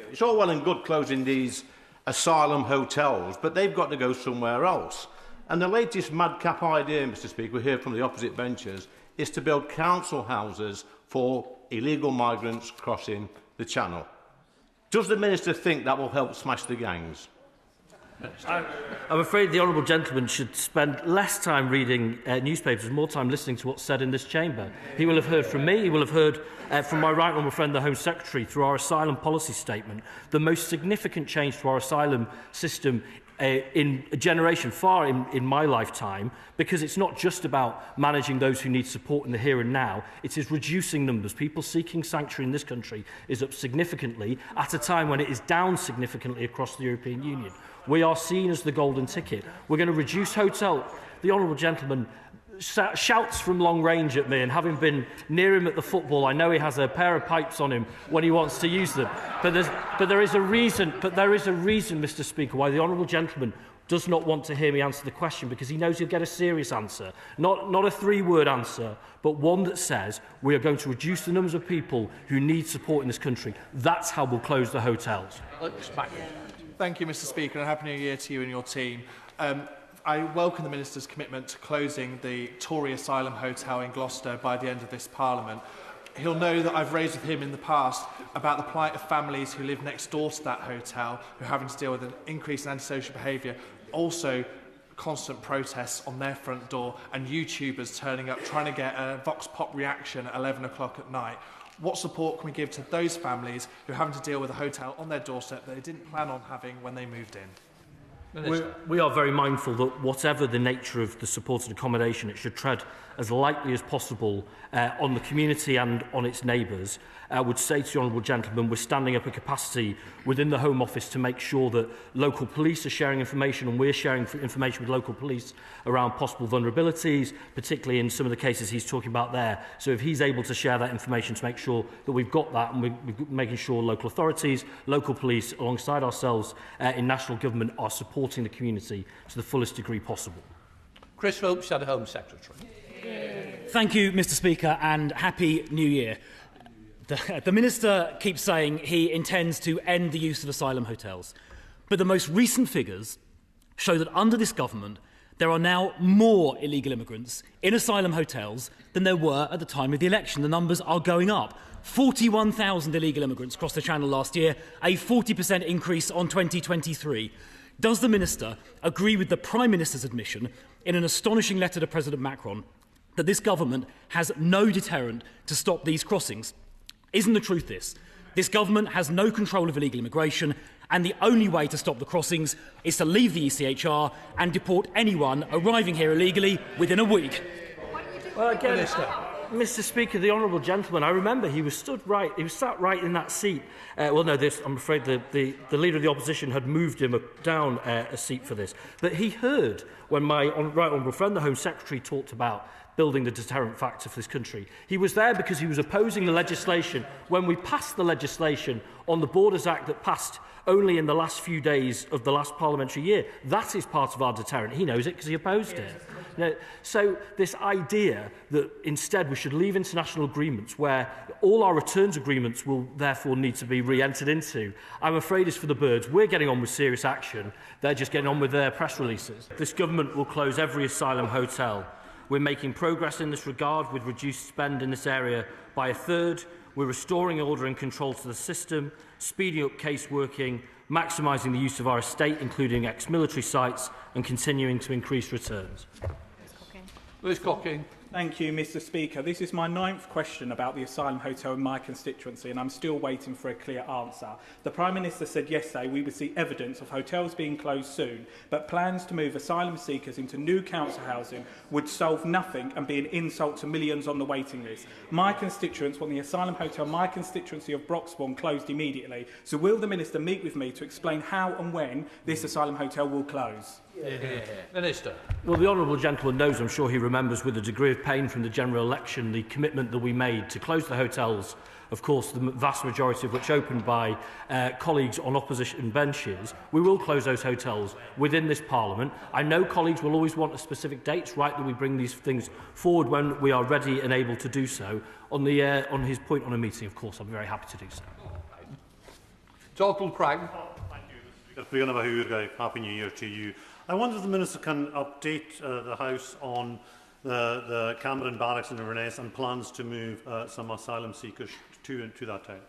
It's all well and good closing these asylum hotels, but they've got to go somewhere else. And the latest madcap idea, Mr Speaker, we hear from the opposite benches, is to build council houses for illegal migrants crossing the Channel. Does the Minister think that will help smash the gangs? I'm afraid the honourable gentleman should spend less time reading newspapers and more time listening to what's said in this chamber. He will have heard from me, he will have heard from my right honourable friend, the Home Secretary, through our asylum policy statement, the most significant change to our asylum system in a generation, far in my lifetime, because it's not just about managing those who need support in the here and now, it is reducing numbers. People seeking sanctuary in this country is up significantly at a time when it is down significantly across the European Union. We are seen as the golden ticket. We're going to reduce hotel. The honourable gentleman shouts from long range at me, and having been near him at the football, I know he has a pair of pipes on him when he wants to use them. But there is a reason, Mr Speaker, why the honourable gentleman does not want to hear me answer the question, because he knows he'll get a serious answer. Not a three-word answer, but one that says we are going to reduce the numbers of people who need support in this country. That's how we'll close the hotels. Thank you, Mr Speaker, and Happy New Year to you and your team. I welcome the Minister's commitment to closing the Tory Asylum Hotel in Gloucester by the end of this Parliament. He'll know that I've raised with him in the past about the plight of families who live next door to that hotel, who are having to deal with an increase in antisocial behaviour, also constant protests on their front door, and YouTubers turning up trying to get a Vox Pop reaction at 11 o'clock at night. What support can we give to those families who are having to deal with a hotel on their doorstep that they didn't plan on having when they moved in? We are very mindful that whatever the nature of the supported accommodation, it should tread as lightly as possible on the community and on its neighbours. I would say to the honourable gentleman, we're standing up a capacity within the Home Office to make sure that local police are sharing information, and we're sharing information with local police around possible vulnerabilities, particularly in some of the cases he's talking about there. So if he's able to share that information to make sure that we've got that, and we're making sure local authorities, local police, alongside ourselves in national government, are supporting the community to the fullest degree possible. Chris Philp, Shadow Home Secretary. Thank you, Mr Speaker, and Happy New Year. The Minister keeps saying he intends to end the use of asylum hotels, but the most recent figures show that under this government there are now more illegal immigrants in asylum hotels than there were at the time of the election. The numbers are going up. 41,000 illegal immigrants crossed the Channel last year, a 40% increase on 2023. Does the Minister agree with the Prime Minister's admission in an astonishing letter to President Macron that this government has no deterrent to stop these crossings? Isn't the truth this? This government has no control of illegal immigration, and the only way to stop the crossings is to leave the ECHR and deport anyone arriving here illegally within a week. Well, again, Mr Speaker, the honourable gentleman, I remember he was sat right in that seat. I'm afraid the Leader of the Opposition had moved him down a seat for this. But he heard when my right honourable friend, the Home Secretary, talked about building the deterrent factor for this country. He was there because he was opposing the legislation when we passed the legislation on the Borders Act that passed only in the last few days of the last parliamentary year. That is part of our deterrent. He knows it because he opposed it. Now, so this idea that instead we should leave international agreements where all our returns agreements will therefore need to be re-entered into, I'm afraid is for the birds. We're getting on with serious action. They're just getting on with their press releases. This government will close every asylum hotel. We're making progress in this regard with reduced spend in this area by a third. We're restoring order and control to the system, speeding up case working, maximising the use of our estate, including ex-military sites, and continuing to increase returns. Lewis Cocking. Thank you, Mr Speaker. This is my 9th question about the asylum hotel in my constituency, and I'm still waiting for a clear answer. The Prime Minister said yesterday we would see evidence of hotels being closed soon, but plans to move asylum seekers into new council housing would solve nothing and be an insult to millions on the waiting list. My constituents want the asylum hotel, my constituency of Broxbourne, closed immediately. So will the Minister meet with me to explain how and when this asylum hotel will close? Minister. Well, the honourable gentleman knows, I'm sure he remembers with a degree of pain from the general election, the commitment that we made to close the hotels, of course, the vast majority of which opened by colleagues on opposition benches. We will close those hotels within this Parliament. I know colleagues will always want a specific date. It's right that we bring these things forward when we are ready and able to do so. On his point on a meeting, of course, I'm very happy to do so. Donald Cragg. Happy New Year to you. I wonder if the Minister can update the House on the Cameron Barracks in Inverness and plans to move some asylum seekers to that town.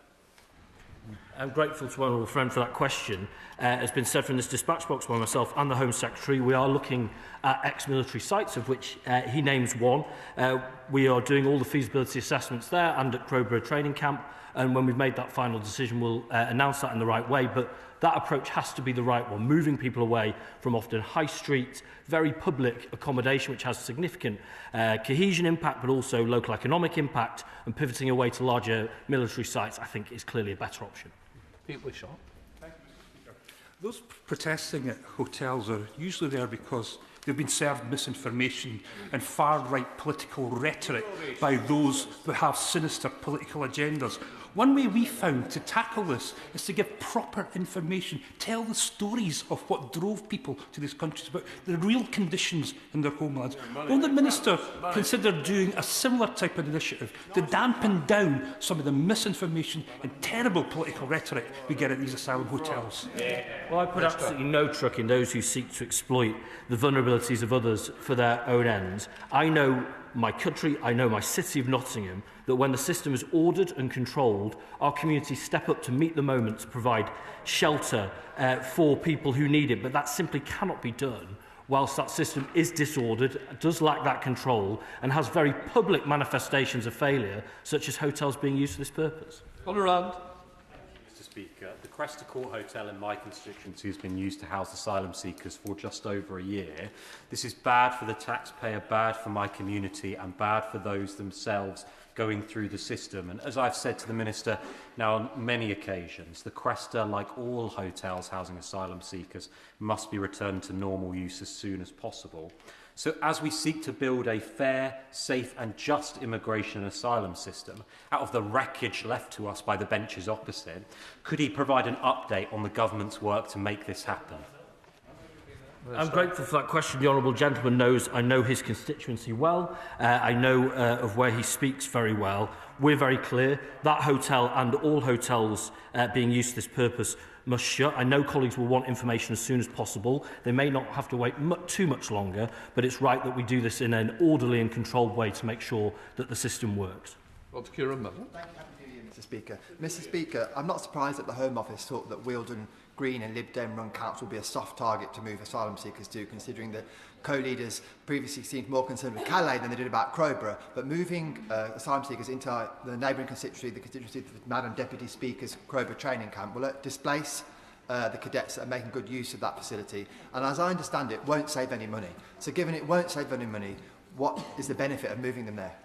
I'm grateful to my honourable friend for that question. As been said from this dispatch box by myself and the Home Secretary, we are looking at ex-military sites, of which he names one. We are doing all the feasibility assessments there and at Crowborough Training Camp, and when we've made that final decision, we'll announce that in the right way. But that approach has to be the right one, moving people away from often high street, very public accommodation, which has significant cohesion impact, but also local economic impact, and pivoting away to larger military sites, I think, is clearly a better option. Pete Wishaw. Those protesting at hotels are usually there because they've been served misinformation and far-right political rhetoric by those who have sinister political agendas. One way we found to tackle this is to give proper information, tell the stories of what drove people to these countries, about the real conditions in their homelands. Will the Minister consider doing a similar type of initiative to dampen down some of the misinformation and terrible political rhetoric we get at these asylum hotels? Well, I put absolutely no truck in those who seek to exploit the vulnerabilities of others for their own ends. I know my country, I know my city of Nottingham, that when the system is ordered and controlled, our communities step up to meet the moment to provide shelter for people who need it. But that simply cannot be done whilst that system is disordered, does lack that control, and has very public manifestations of failure, such as hotels being used for this purpose. All around. Mr. Speaker, the Cresta Court Hotel in my constituency has been used to house asylum seekers for just over a year. This is bad for the taxpayer, bad for my community, and bad for those themselves going through the system. And as I've said to the Minister now on many occasions, the Cresta, like all hotels housing asylum seekers, must be returned to normal use as soon as possible. So as we seek to build a fair, safe and just immigration and asylum system out of the wreckage left to us by the benches opposite, could he provide an update on the government's work to make this happen? I'm grateful for that question. The honourable gentleman knows I know his constituency well. I know of where he speaks very well. We're very clear that hotel and all hotels being used for this purpose must shut. I know colleagues will want information as soon as possible. They may not have to wait too much longer, but it's right that we do this in an orderly and controlled way to make sure that the system works. Mr. Speaker. Mr. Speaker, I'm not surprised that the Home Office thought that Wealdon Green and Lib Dem run council would be a soft target to move asylum seekers to, considering that co-leaders previously seemed more concerned with Calais than they did about Crowborough. But moving asylum seekers into the neighbouring constituency, the constituency of the Madam Deputy Speaker's Crowborough training camp, will it displace the cadets that are making good use of that facility? And as I understand it, won't save any money. So given it won't save any money, what is the benefit of moving them there?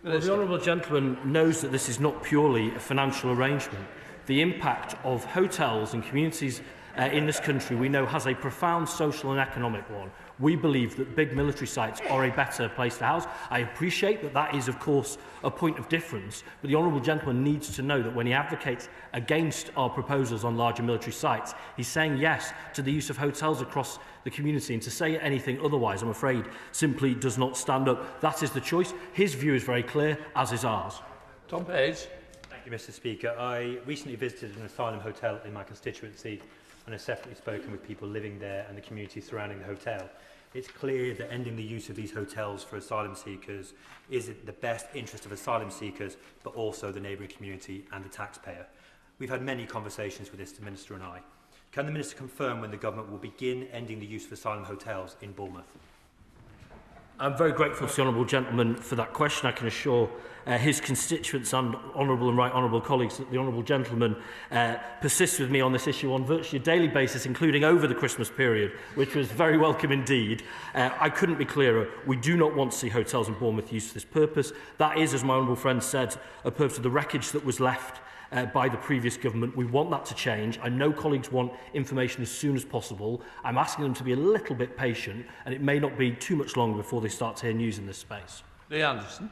Well, the honourable gentleman knows that this is not purely a financial arrangement. The impact of hotels and communities in this country, we know, has a profound social and economic one. We believe that big military sites are a better place to house. I appreciate that that is, of course, a point of difference, but the honourable gentleman needs to know that when he advocates against our proposals on larger military sites, he's saying yes to the use of hotels across the community, and to say anything otherwise, I'm afraid, simply does not stand up. That is the choice. His view is very clear, as is ours. Tom Page. Thank you, Mr. Speaker. I recently visited an asylum hotel in my constituency and have separately spoken with people living there and the community surrounding the hotel. It's clear that ending the use of these hotels for asylum seekers is in the best interest of asylum seekers, but also the neighbouring community and the taxpayer. We've had many conversations with this, the Minister and I. Can the Minister confirm when the Government will begin ending the use of asylum hotels in Bournemouth? I'm very grateful to the honourable gentleman for that question. I can assure his constituents and honourable and right honourable colleagues that the honourable gentleman persists with me on this issue on virtually a daily basis, including over the Christmas period, which was very welcome indeed. I couldn't be clearer. We do not want to see hotels in Bournemouth used for this purpose. That is, as my honourable friend said, a purpose of the wreckage that was left by the previous government. We want that to change. I know colleagues want information as soon as possible. I'm asking them to be a little bit patient, and it may not be too much longer before they start to hear news in this space. Lee Anderson.